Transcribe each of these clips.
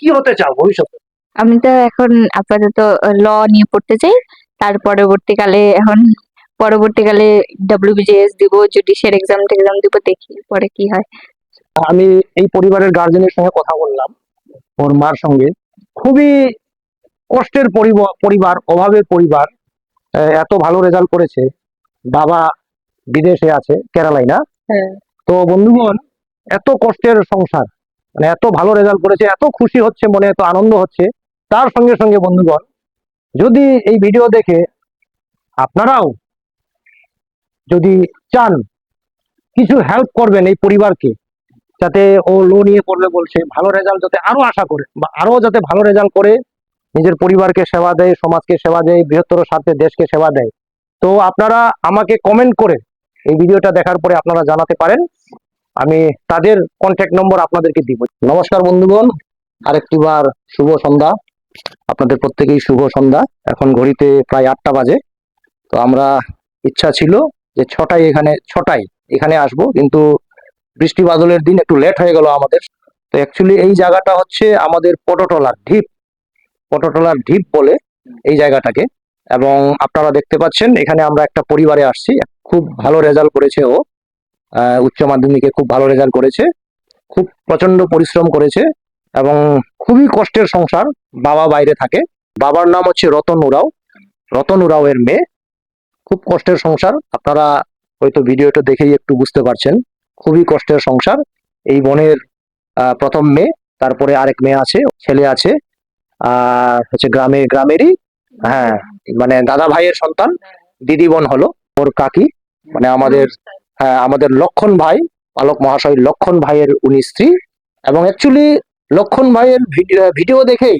কি হতে চাও ভবিষ্যতে? আমি তো এখন আপাতত ল নিয়ে পড়তে চাই। তার পরবর্তীকালে WBJS দিব, জুডিশিয়াল এক্সাম দিব, দেখি পরে কি হয়। আমি এই পরিবারের গার্জেনের সঙ্গে কথা বললাম, ওর মার সঙ্গে। খুবই কষ্টের পরিবার, অভাবের পরিবার। এত ভালো রেজাল্ট করেছে, বাবা বিদেশে আছে, কেরালায় না? হ্যাঁ। তো বন্ধুগণ, এত কষ্টের সংসার, মানে এত ভালো রেজাল্ট করেছে, এত খুশি হচ্ছে মনে, এত আনন্দ হচ্ছে। তার সঙ্গে সঙ্গে বন্ধুগণ, যদি এই ভিডিও দেখে আপনারাও যদি চান কিছু হেল্প করবেন এই পরিবারকে, যাতে ও লো নিয়ে পড়বে বলছে, ভালো রেজাল্ট যাতে আরো আশা করে, বা আরো যাতে ভালো রেজাল্ট করে নিজের পরিবারকে সেবা দেয়, সমাজকে সেবা দেয়, বৃহত্তর স্বার্থে দেশকে সেবা দেয়। তো আপনারা আমাকে কমেন্ট করে এই ভিডিওটা দেখার পরে আপনারা জানাতে পারেন, আমি তাদের কন্ট্যাক্ট নম্বর আপনাদেরকে দিব। নমস্কার বন্ধুগণ, আরেকটিবার শুভ সন্ধ্যা। আপনাদের প্রত্যেকেই শুভ সন্ধ্যা। এখন ঘড়িতে প্রায় 8টা বাজে। তো আমরা ইচ্ছা ছিল যে 6টায় এখানে আসবো, কিন্তু বৃষ্টি বাদলের দিন একটু লেট হয়ে গেল আমাদের। তো অ্যাকচুয়ালি এই জায়গাটা হচ্ছে আমাদের পটটলার ঢিপ বলে এই জায়গাটাকে। এবং আপনারা দেখতে পাচ্ছেন এখানে আমরা একটা পরিবারে আসছি। খুব ভালো রেজাল্ট করেছে ও, উচ্চ মাধ্যমিকে খুব ভালো রেজাল্ট করেছে, খুব প্রচন্ড পরিশ্রম করেছে এবং খুবই কষ্টের সংসার। বাবা বাইরে থাকে, বাবার নাম হচ্ছে রতন উরাও এর মেয়ে। খুব কষ্টের সংসার, আপনারা হয়তো ভিডিওটা দেখেই একটু বুঝতে পারছেন। খুবই কষ্টের সংসার। এই বোনের প্রথম মেয়ে, তারপরে আরেক মেয়ে আছে, ছেলে আছে, আর হচ্ছে গ্রামেরই, হ্যাঁ, মানে দাদা ভাইয়ের সন্তান, দিদি বোন হলো ওর কাকি, মানে আমাদের লক্ষণ ভাই, পালক মহাশয় লক্ষণ ভাইয়ের উনি স্ত্রী। এবং অ্যাকচুয়ালি লক্ষণ ভাইয়ের ভিডিও দেখেই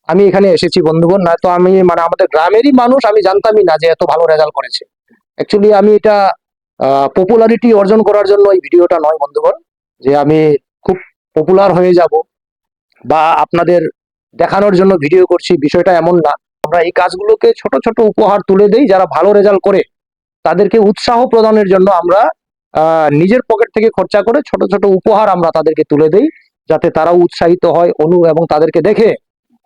আমি এখানে এসেছি বন্ধুগণ, না তো আমি মানে আমাদের গ্রামেরই মানুষ, আমি জানতামই না যে এত ভালো রেজাল্ট করেছে। অ্যাকচুয়ালি আমি এটা পপুলারিটি অর্জন করার জন্য এই ভিডিওটা নয় বন্ধুগণ, যে আমি খুব পপুলার হয়ে যাব বা আপনাদের দেখানোর জন্য ভিডিও করছি, বিষয়টা এমন না। আমরা এই কাজগুলোকে ছোট ছোট উপহার তুলে দেই, যারা ভালো রেজাল্ট করে তাদেরকে উৎসাহ প্রদানের জন্য আমরা নিজের পকেট থেকে খরচা করে ছোট ছোট উপহার আমরা তাদেরকে তুলে দেই, যাতে তারাও উৎসাহিত হয় এবং তাদেরকে দেখে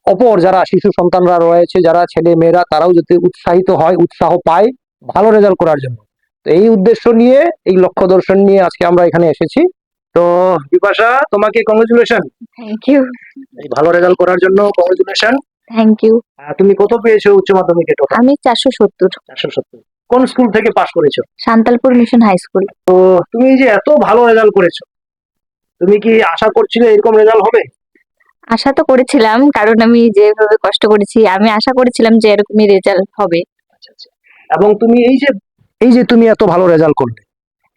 অপর যারা শিশু সন্তানরা রয়েছে, যারা ছেলে মেয়েরা, তারাও যাতে উৎসাহিত হয়, উৎসাহ পায় ভালো রেজাল্ট করার জন্য। তো এই উদ্দেশ্য নিয়ে, এই লক্ষ্য দর্শন নিয়ে আজকে আমরা এখানে এসেছি। তো বিপাশা, তোমাকে কংগ্রেচুলেশন, থ্যাংক ইউ। এই ভালো রেজাল্ট করার জন্য কংগ্রেচুলেশন। Thank you. তুমি কত পেয়েছো উচ্চ মাধ্যমিকে টোটাল? আমি 470। 470। কোন স্কুল থেকে পাস করেছো? সান্তালপুর মিশন হাই স্কুল। তো তুমি যে এত ভালো রেজাল্ট করেছো, তুমি কি আশা করছিলে এরকম রেজাল্ট হবে? আশা তো করেছিলাম, কারণ আমি যেভাবে কষ্ট করেছি, আমি আশা করেছিলাম যে এরকমই রেজাল্ট হবে। আচ্ছা আচ্ছা। এবং তুমি এই যে তুমি এত ভালো রেজাল্ট করলে,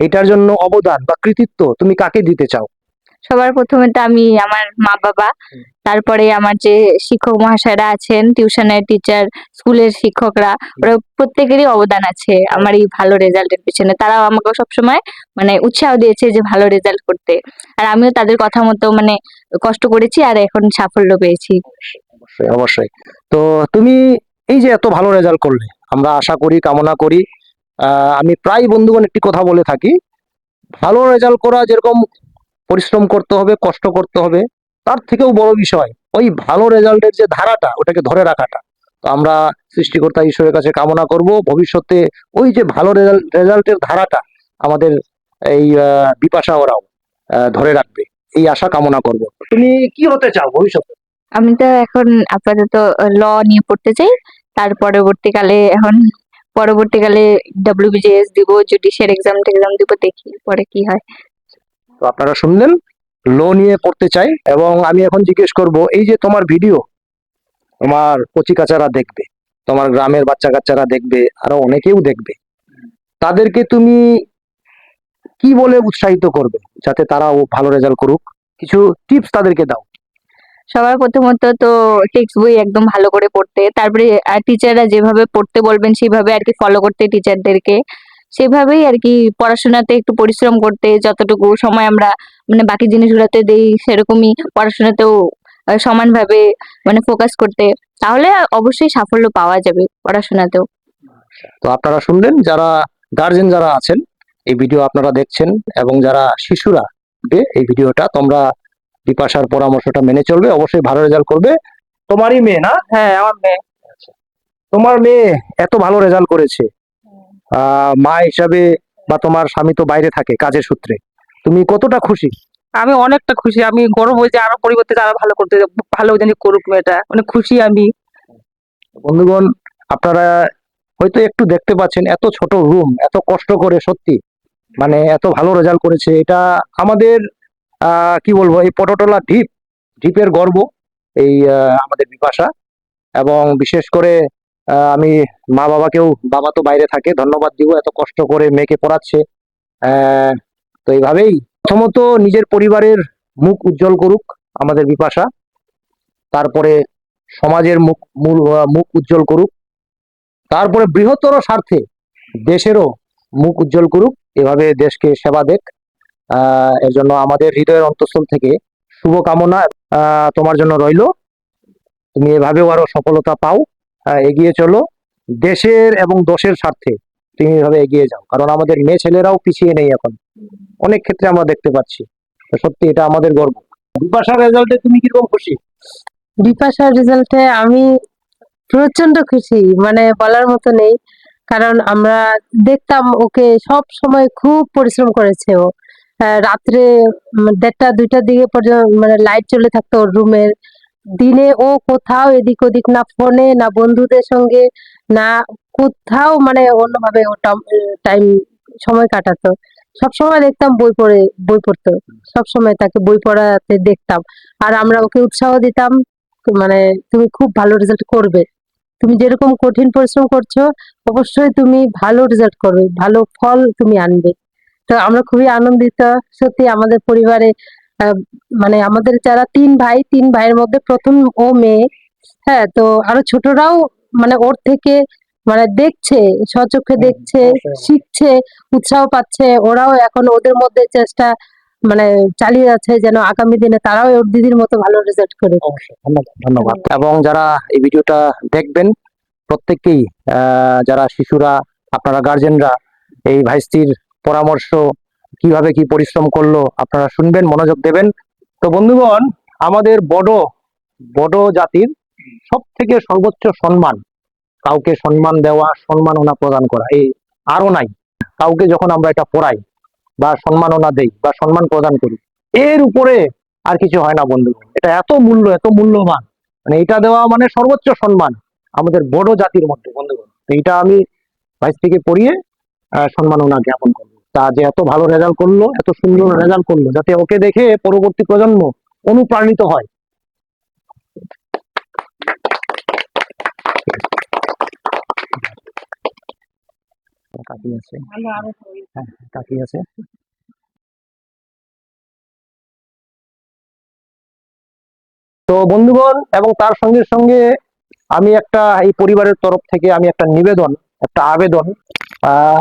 এটার জন্য অবদান বা কৃতিত্ব তুমি কাকে দিতে চাও? সবার প্রথমে তো আমি আমার মা বাবা, তারপরে আমার যে শিক্ষক মহাশয়রা আছেন, টিউশনের টিচার, স্কুলের শিক্ষকরা, ওরা প্রত্যেকেরই অবদান আছে আমার এই ভালো রেজাল্টের পিছনে। তারাও আমাকে সবসময় মানে উৎসাহ দিয়েছে যে ভালো রেজাল্ট করতে, আর আমিও তাদের কথা মতো মানে কষ্ট করেছি আর এখন সাফল্য পেয়েছি। অবশ্যই অবশ্যই। তো তুমি এই যে এত ভালো রেজাল্ট করলে, আমরা আশা করি, কামনা করি, আমি প্রায় বন্ধুগণ একটি কথা বলে থাকি, ভালো রেজাল্ট করা যেরকম পরিশ্রম করতে হবে, কষ্ট করতে হবে, তার থেকেও বড় বিষয় ওই ভালো রেজাল্টের যে ধারাটা, ওটাকে ধরে রাখাটা। তো আমরা সৃষ্টিকর্তা ঈশ্বরের কাছে কামনা করব ভবিষ্যতে ওই যে ভালো রেজাল্টের ধারাটা আমাদের এই বিপাশা ওরাও ধরে রাখবে, এই আশা কামনা করব। তুমি কি হতে চাও ভবিষ্যতে? আমি তো এখন আপাতত ল নিয়ে পড়তে চাই। তার পরবর্তীকালে WBJS দিব, জুডিশিয়াল এক্সাম দিব, দেখি পরে কি হয়। তো আপনারা শুনলেন, লো নিয়ে পড়তে চাই। এবং আমি এখন জিজ্ঞেস করব, এই যে তোমার ভিডিও তোমার কচি কাচারা দেখবে, তোমার গ্রামের বাচ্চা কাচ্চারা দেখবে, আরো অনেকেও দেখবে, তাদেরকে তুমি কি বলে উৎসাহিত করবে যাতে তারাও ভালো রেজাল্ট করুক? কিছু টিপস তাদেরকে দাও। সবার প্রথমত তো টেক্সট বই একদম ভালো করে পড়তে, তারপরে টিচাররা যেভাবে পড়তে বলবেন সেভাবে আর কি ফলো করতে, টিচারদেরকে সেভাবেই আর কি পড়াশোনাতে একটু পরিশ্রম করতে, যতটুকু সময় আমরা মানে বাকি জিনিসগুলোতে দেই সেরকমই পড়াশোনাতেও সমানভাবে মানে ফোকাস করতে, তাহলে অবশ্যই সাফল্য পাওয়া যাবে পড়াশোনাতেও। তো আপনারা শুনলেন, যারা গার্জেন যারা আছেন এই ভিডিও আপনারা দেখছেন, এবং যারা শিশুরা এই ভিডিওটা তোমরা বিপাশার পরামর্শটা মেনে চলবে, অবশ্যই ভালো রেজাল্ট করবে। তোমারই মেয়ে না? হ্যাঁ আমার মেয়ে। তোমার মেয়ে এত ভালো রেজাল্ট করেছে, মা হিসাবে বা তোমার স্বামী তো বাইরে থাকে কাজের সূত্রে, তুমি কতটা খুশি? আমি অনেকটা খুশি, আমি গর্ব হয়েছে আরো পরিবর্তে আরো ভালো করতে, ভালো জানি করুক মেয়েটা, অনেক খুশি আমি। বন্ধুগণ, আপনারা হয়তো একটু দেখতে পাচ্ছেন এত ছোট রুম, এত কষ্ট করে, সত্যি মানে এত ভালো রেজাল্ট করেছে। এটা আমাদের কি বলবো, এই পটটলা ঢিপের গর্ব এই আমাদের বিপাশা। এবং বিশেষ করে আমি মা বাবাকেও, বাবা তো বাইরে থাকে, ধন্যবাদ দিব, এত কষ্ট করে মেয়েকে পড়াচ্ছে। আহ, তো এইভাবেই প্রথমত নিজের পরিবারের মুখ উজ্জ্বল করুক আমাদের বিপাশা, তারপরে সমাজের মুখ উজ্জ্বল করুক, তারপরে বৃহত্তর স্বার্থে দেশেরও মুখ উজ্জ্বল করুক, এভাবে দেশকে সেবা দেখ। এর জন্য আমাদের হৃদয়ের অন্তঃস্থল থেকে শুভকামনা তোমার জন্য রইল। তুমি এভাবেও আরো সফলতা পাও, এগিয়ে চলো, দেশের এবং দশের স্বার্থে তুমি এভাবে এগিয়ে যাও, কারণ আমাদের মেয়ে ছেলেরাও পিছিয়ে নেই এখন, অনেক ক্ষেত্রে আমরা দেখতে পাচ্ছি। তো সত্যি এটা আমাদের গর্ব। বিপাশার রেজাল্টে তুমি কিরকম খুশি? বিপাশার রেজাল্টে আমি প্রচন্ড খুশি, মানে বলার মতো নেই। কারণ আমরা দেখতাম ওকে সব সময় খুব পরিশ্রম করেছে ও। রাত্রে 1:30 2টার দিকে পর্যন্ত মানে লাইট চলে থাকতো ওর রুমের। দিনে ও কোথাও এদিক ওদিক, না ফোনে, না বন্ধুদের সঙ্গে, না কোথাও, মানে অন্যভাবে ও টাইম সময় কাটাতো। সবসময় দেখতাম বই পড়তো, সবসময় তাকে বই পড়াতে দেখতাম। আর আমরা ওকে উৎসাহ দিতাম, মানে তুমি খুব ভালো রেজাল্ট করবে, তুমি যেরকম কঠিন পরিশ্রম করছো অবশ্যই তুমি ভালো রেজাল্ট করবে, ভালো ফল তুমি আনবে। তো আমরা খুবই আনন্দিত। সত্যি আমাদের পরিবারে মানে আমাদের যারা 3 ভাই, 3 ভাইয়ের মধ্যে প্রথম ও মেয়ে। হ্যাঁ, তো আরো ছোটরাও মানে ওর থেকে মানে দেখছে, স্বচক্ষে দেখছে, শিখছে, উৎসাহ পাচ্ছে। ওরাও এখন ওদের মধ্যে চেষ্টা মানে চালিয়ে যাচ্ছে যেন আগামী দিনে তারাও ওর দিদির মতো ভালো রেজাল্ট করে। অবশ্যই, ধন্যবাদ ধন্যবাদ। এবং যারা এই ভিডিওটা দেখবেন প্রত্যেককেই, যারা শিশুরা, আপনারা গার্জেনরা এই ভাইস্তির পরামর্শ, কিভাবে কি পরিশ্রম করলো আপনারা শুনবেন, মনোযোগ দেবেন। তো বন্ধুগণ, আমাদের বড় বড় জাতির সব থেকে সর্বোচ্চ সম্মান, কাউকে সম্মান দেওয়া, সম্মাননা প্রদান করা, এই আরো নাই। কাউকে যখন আমরা এটা পড়াই বা সম্মাননা দেই বা সম্মান প্রদান করি, এর উপরে আর কিছু হয় না বন্ধুগণ। এটা এত এত মূল্যবান, মানে এটা দেওয়া মানে সর্বোচ্চ সম্মান আমাদের বড় জাতির মধ্যে বন্ধুগণ। তো এটা আমি ভাইস থেকে পড়িয়ে সম্মাননা জ্ঞাপন করবো, তা যে এত ভালো রেজাল্ট করলো, এত সুন্দর রেজাল্ট করলো, যাতে ওকে দেখে পরবর্তী প্রজন্ম অনুপ্রাণিত হয়। কাকি আছে, হ্যাঁ কাকি আছে। তো বন্ধুগণ, এবং তার সঙ্গে সঙ্গে আমি একটা, এই পরিবারের তরফ থেকে আমি একটা নিবেদন, একটা আবেদন,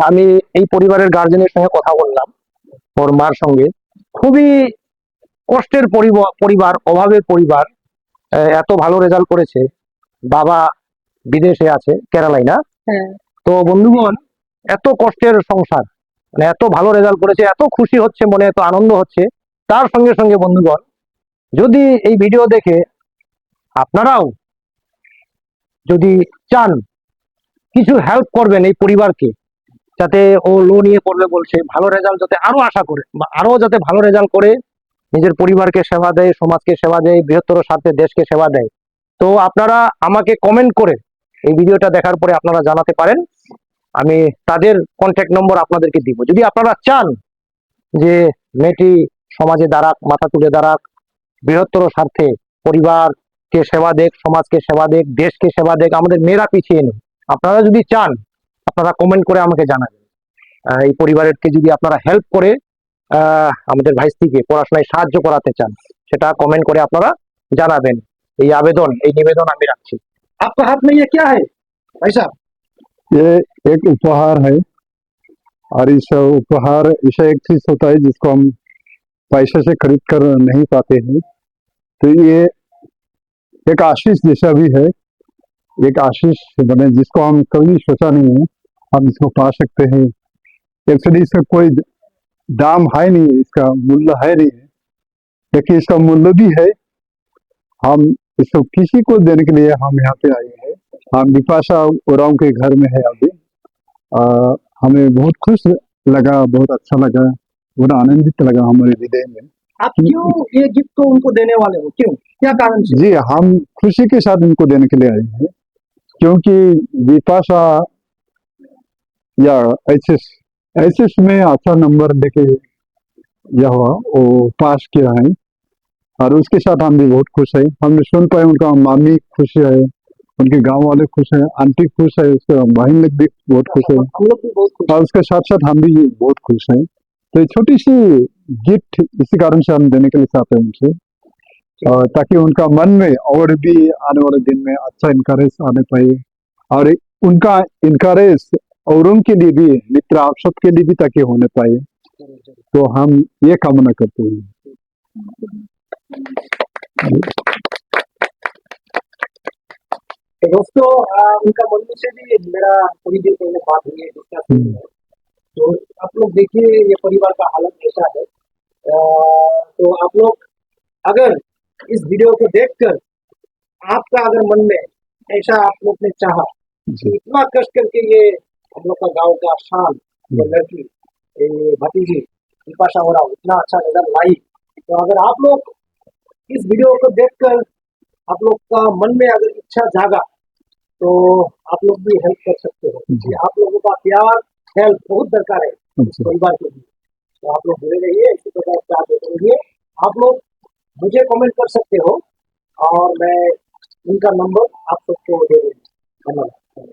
আমি এই পরিবারের গার্জেনের সঙ্গে কথা বললাম, ওর মার সঙ্গে। খুবই কষ্টের পরিবার, অভাবের পরিবার, এত ভালো রেজাল্ট করেছে, বাবা বিদেশে আছে, কেরালায় না? হ্যাঁ। তো বন্ধুগণ, এত কষ্টের সংসার, মানে এত ভালো রেজাল্ট করেছে, এত খুশি হচ্ছে মনে, এত আনন্দ হচ্ছে। তার সঙ্গে সঙ্গে বন্ধুগণ, যদি এই ভিডিও দেখে আপনারাও যদি চান, কিছু হেল্প করবেন এই পরিবারকে, যাতে ও লো নিয়ে পড়বে বলছে, ভালো রেজাল্ট যাতে আরো আশা করে, বা আরো যাতে ভালো রেজাল্ট করে নিজের পরিবারকে সেবা দেয়, সমাজকে সেবা দেয়, বৃহত্তর স্বার্থে দেশকে সেবা দেয়। তো আপনারা আমাকে কমেন্ট করে এই ভিডিওটা দেখার পরে আপনারা জানাতে পারেন, আমি তাদের কন্ট্যাক্ট নম্বর আপনাদেরকে দিব। যদি আপনারা চান যে মেয়েটি সমাজে দাঁড়াক, মাথা তুলে দাঁড়াক, বৃহত্তর স্বার্থে পরিবারকে সেবা দেখ, সমাজকে সেবা দেখ, দেশকে সেবা দেখ, আমাদের মেয়েরা পিছিয়ে নেই, আপনারা যদি চান আপনারা কমেন্ট করে আমাকে জানাবেন। এই পরিবারকে যদি আপনারা হেল্প করে আমাদের ভাইস্তিকে পড়াশোনায় সাহায্য করাতে চান, সেটা কমেন্ট করে আপনারা জানাবেন। এই আবেদন, এই নিবেদন আমি রাখছি। आपका हाथ में ये क्या है भाई साहब? ये एक उपहार है, और इस उपहार ऐसा एक चीज होता है जिसको हम पैसे से खरीद कर नहीं पाते हैं। तो ये एक आशीष जैसा भी है, एक आशीष बने जिसको हम कभी सोचा नहीं है हम इसको पा सकते हैं। एक्चुअली इसका कोई दाम है नहीं, इसका मूल्य है नहीं है, देखिए इसका मूल्य भी है। हम इसको किसी को देने के लिए हम यहाँ पे आए हैं। हम बिपाशा ओरांव के घर में है अभी। हमें बहुत खुश लगा, बहुत अच्छा लगा, बहुत आनंदित लगा हमारे हृदय में। आप क्यों ये गिफ्ट को उनको देने वाले हो, क्यों, क्या कारण से? जी, हम खुशी के साथ इनको देने के लिए आए हैं, क्योंकि बिपाशा या एचएस में अच्छा नंबर लेके यह हुआ, वो पास किया है, और उसके साथ हम भी बहुत खुश है। हमने सुन पाए उनका मामी खुश है, उनके गांव वाले खुश हैं, आंटी खुश है, उसके बहन लोग भी बहुत खुश है, हम लोग भी बहुत खुश और उसके साथ साथ हम भी बहुत खुश हैं। तो ये छोटी सी गिफ्ट इसी कारण से हम देने के लिए चाहते हैं उनसे, और ताकि उनका मन में और भी आने वाले दिन में अच्छा इनकरेज आने पाए, और उनका इनकरेज और उनके लिए भी, मित्र आप सबके लिए भी ताकि होने पाए, तो हम ये कामना करते हैं। तो दोस्तों, उनका मम्मी से भी मेरा थोड़ी देर पहले बात हुई है, डिस्कस हुई है। तो आप लोग देखिए ये परिवार का हालत कैसा है। तो आप लोग अगर इस वीडियो को देखकर आपका अगर मन में ऐसा आप लोग ने चाहा जी, कि इतना कष्ट करके ये हम लोग का गांव का शान, ये लड़की, ये भतीजी बिपाशा ओरांव इतना अच्छा रिजल्ट लाई, तो अगर आप लोग इस वीडियो को देखकर आप लोग का मन में अगर इच्छा जागा, तो आप लोग भी हेल्प कर सकते हो, क्योंकि आप लोगों का प्यार, हेल्प बहुत दरकार है इस परिवार के लिए। तो आप लोग जुड़े रहिए, इसी प्रकार प्यार देते रहिए। आप लोग मुझे कमेंट कर सकते हो, और मैं उनका नंबर आप सबको दे दूंगा। धन्यवाद।